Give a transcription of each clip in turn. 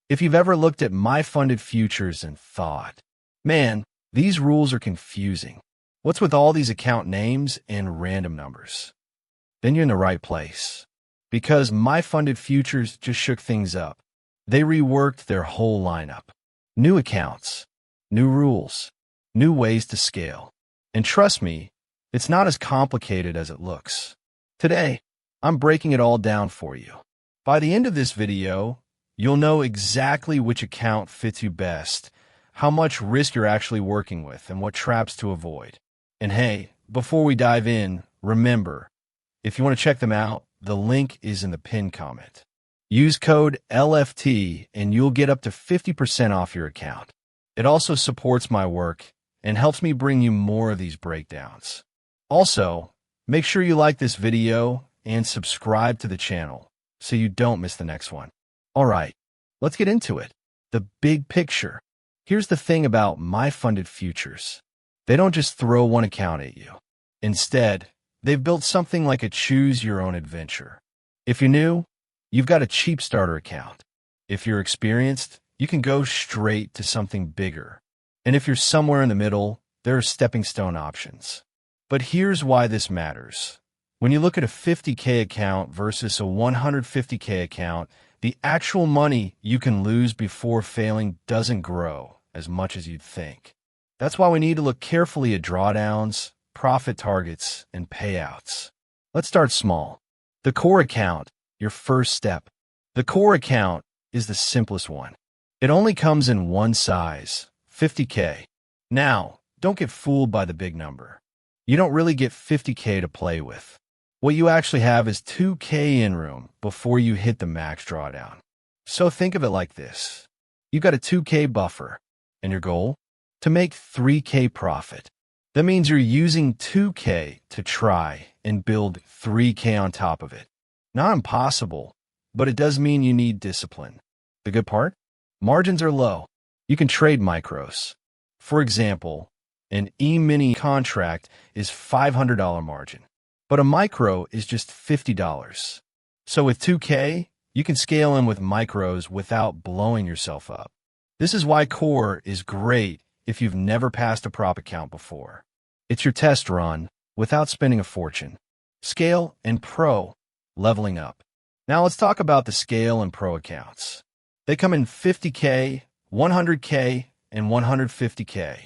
If you've ever looked at MyFundedFutures and thought, man, these rules are confusing. What's with all these account names and random numbers? Then you're in the right place. Because MyFundedFutures just shook things up. They reworked their whole lineup. New accounts, new rules, new ways to scale. And trust me, it's not as complicated as it looks. Today, I'm breaking it all down for you. By the end of this video, you'll know exactly which account fits you best, how much risk you're actually working with, and what traps to avoid. And hey, before we dive in, remember, if you want to check them out, the link is in the pinned comment. Use code LFT and you'll get up to 50% off your account. It also supports my work and helps me bring you more of these breakdowns. Also, make sure you like this video and subscribe to the channel so you don't miss the next one. All right, let's get into it. The big picture. Here's the thing about MyFundedFutures. They don't just throw one account at you. Instead, they've built something like a choose-your-own-adventure. If you're new, you've got a cheap starter account. If you're experienced, you can go straight to something bigger. And if you're somewhere in the middle, there are stepping stone options. But here's why this matters. When you look at a 50K account versus a 150K account, the actual money you can lose before failing doesn't grow as much as you'd think. That's why we need to look carefully at drawdowns, profit targets, and payouts. Let's start small. The core account, your first step. The core account is the simplest one. It only comes in one size, 50K. Now, don't get fooled by the big number. You don't really get 50K to play with. What you actually have is 2K in room before you hit the max drawdown. So think of it like this. You've got a 2K buffer, and your goal? To make 3K profit. That means you're using 2K to try and build 3K on top of it. Not impossible, but it does mean you need discipline. The good part? Margins are low. You can trade micros. For example, an E-mini contract is $500 margin, but a micro is just $50. So with 2K, you can scale in with micros without blowing yourself up. This is why core is great if you've never passed a prop account before. It's your test run without spending a fortune. Scale and pro, leveling up. Now let's talk about the scale and pro accounts. They come in 50K, 100K, and 150K.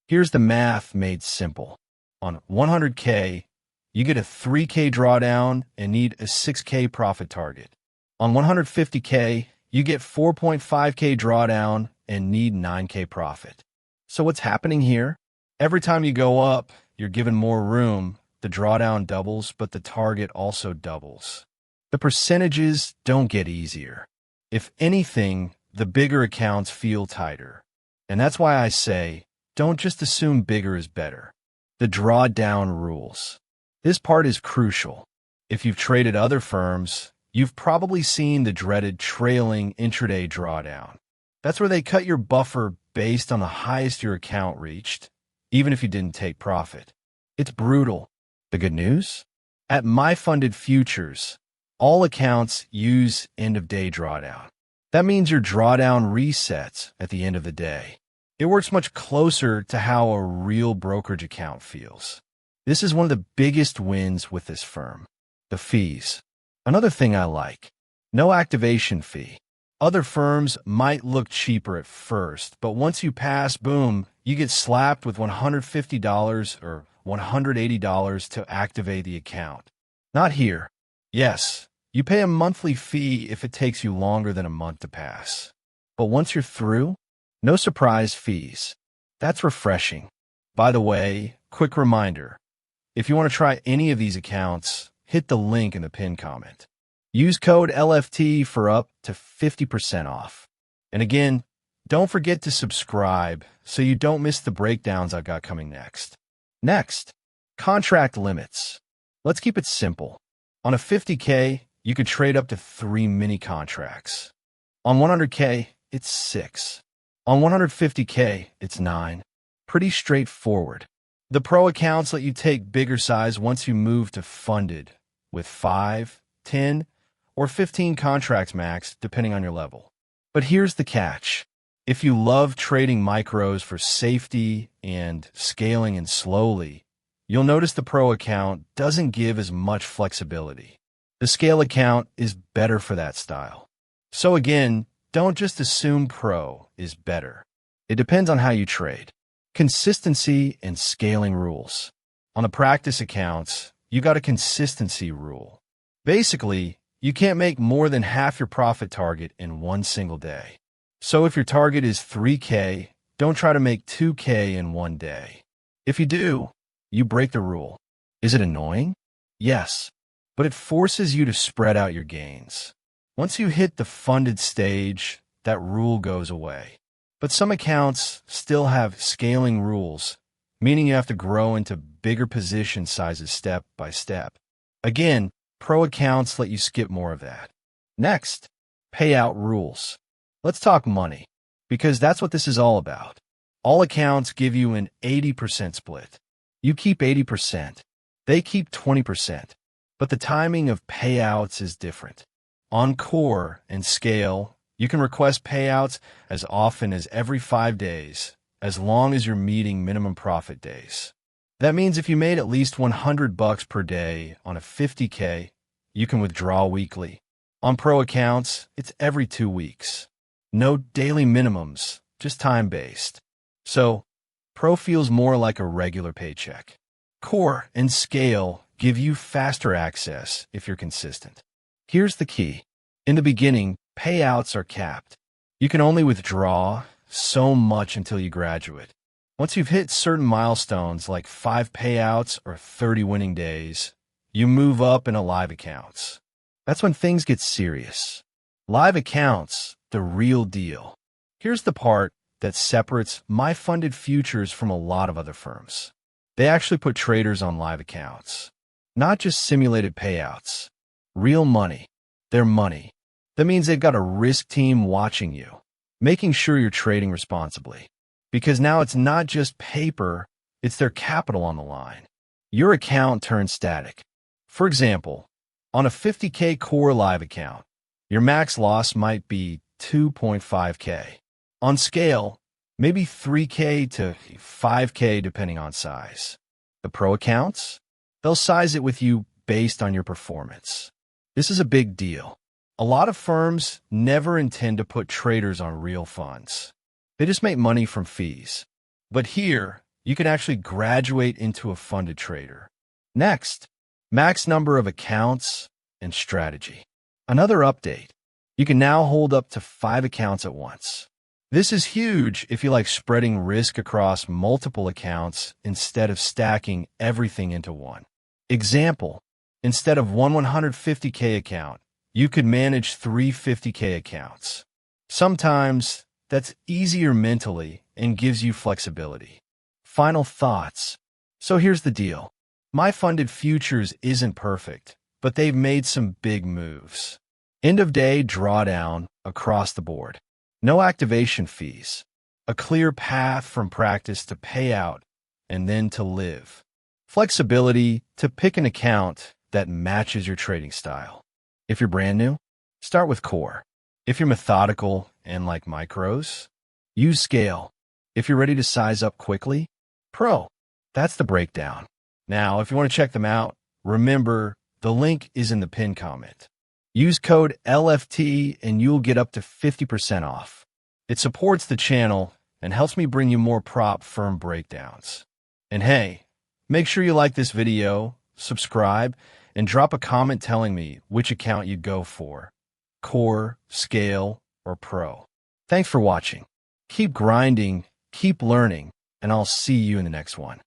Here's the math made simple. On 100K, you get a 3K drawdown and need a 6K profit target. On 150K, you get 4.5K drawdown and need 9K profit. So what's happening here? Every time you go up, you're given more room. The drawdown doubles, but the target also doubles. The percentages don't get easier. If anything, the bigger accounts feel tighter. And that's why I say, don't just assume bigger is better. The drawdown rules. This part is crucial. If you've traded other firms, you've probably seen the dreaded trailing intraday drawdown. That's where they cut your buffer based on the highest your account reached, even if you didn't take profit. It's brutal. The good news? At MyFundedFutures, all accounts use end-of-day drawdown. That means your drawdown resets at the end of the day. It works much closer to how a real brokerage account feels. This is one of the biggest wins with this firm. The fees. Another thing I like. No activation fee. Other firms might look cheaper at first, but once you pass, boom, you get slapped with $150 or $180 to activate the account. Not here. Yes, you pay a monthly fee if it takes you longer than a month to pass. But once you're through, no surprise fees. That's refreshing. By the way, quick reminder. If you want to try any of these accounts, hit the link in the pinned comment. Use code LFT for up to 50% off. And again, don't forget to subscribe so you don't miss the breakdowns I've got coming next. Next, contract limits. Let's keep it simple. On a 50K, you could trade up to 3 mini contracts. On 100K, it's 6. On 150K, it's 9. Pretty straightforward. The pro accounts let you take bigger size once you move to funded, with 5, 10, or 15 contracts max, depending on your level. But here's the catch. If you love trading micros for safety and scaling in slowly, you'll notice the Pro account doesn't give as much flexibility. The Scale account is better for that style. So again, don't just assume Pro is better. It depends on how you trade. Consistency and scaling rules. On the practice accounts, you got a consistency rule. Basically, you can't make more than half your profit target in one single day. So if your target is 3K, don't try to make 2K in one day. If you do, you break the rule. Is it annoying? Yes, but it forces you to spread out your gains. Once you hit the funded stage, that rule goes away. But some accounts still have scaling rules, meaning you have to grow into bigger position sizes step by step. Again, Pro accounts let you skip more of that. Next, payout rules. Let's talk money, because that's what this is all about. All accounts give you an 80% split. You keep 80%. They keep 20%. But the timing of payouts is different. On Core and Scale, you can request payouts as often as every 5 days, as long as you're meeting minimum profit days. That means if you made at least $100 per day on a 50K, you can withdraw weekly. On Pro accounts, it's every 2 weeks. No daily minimums, just time-based. So, Pro feels more like a regular paycheck. Core and Scale give you faster access if you're consistent. Here's the key. In the beginning, payouts are capped. You can only withdraw so much until you graduate. Once you've hit certain milestones like 5 payouts or 30 winning days, you move up into live accounts. That's when things get serious. Live accounts, the real deal. Here's the part that separates MyFundedFutures from a lot of other firms. They actually put traders on live accounts. Not just simulated payouts. Real money. Their money. That means they've got a risk team watching you, making sure you're trading responsibly. Because now it's not just paper, it's their capital on the line. Your account turns static. For example, on a 50K Core live account, your max loss might be 2.5K. On Scale, maybe 3K to 5K depending on size. The Pro accounts? They'll size it with you based on your performance. This is a big deal. A lot of firms never intend to put traders on real funds. They just make money from fees. But here, you can actually graduate into a funded trader. Next, max number of accounts and strategy. Another update. You can now hold up to 5 accounts at once. This is huge if you like spreading risk across multiple accounts instead of stacking everything into one. Example, instead of one 150K account, you could manage 3 50K accounts. Sometimes that's easier mentally and gives you flexibility. Final thoughts. So here's the deal. MyFundedFutures isn't perfect, but they've made some big moves. End of day drawdown across the board. No activation fees. A clear path from practice to payout and then to live. Flexibility to pick an account that matches your trading style. If you're brand new, start with Core. If you're methodical and like micros, use Scale. If you're ready to size up quickly, Pro. That's the breakdown. Now, if you want to check them out, remember the link is in the pinned comment. Use code LFT and you'll get up to 50% off. It supports the channel and helps me bring you more prop firm breakdowns. And hey, make sure you like this video, subscribe, and drop a comment telling me which account you'd go for, Core, Scale, or Pro. Thanks for watching. Keep grinding, keep learning, and I'll see you in the next one.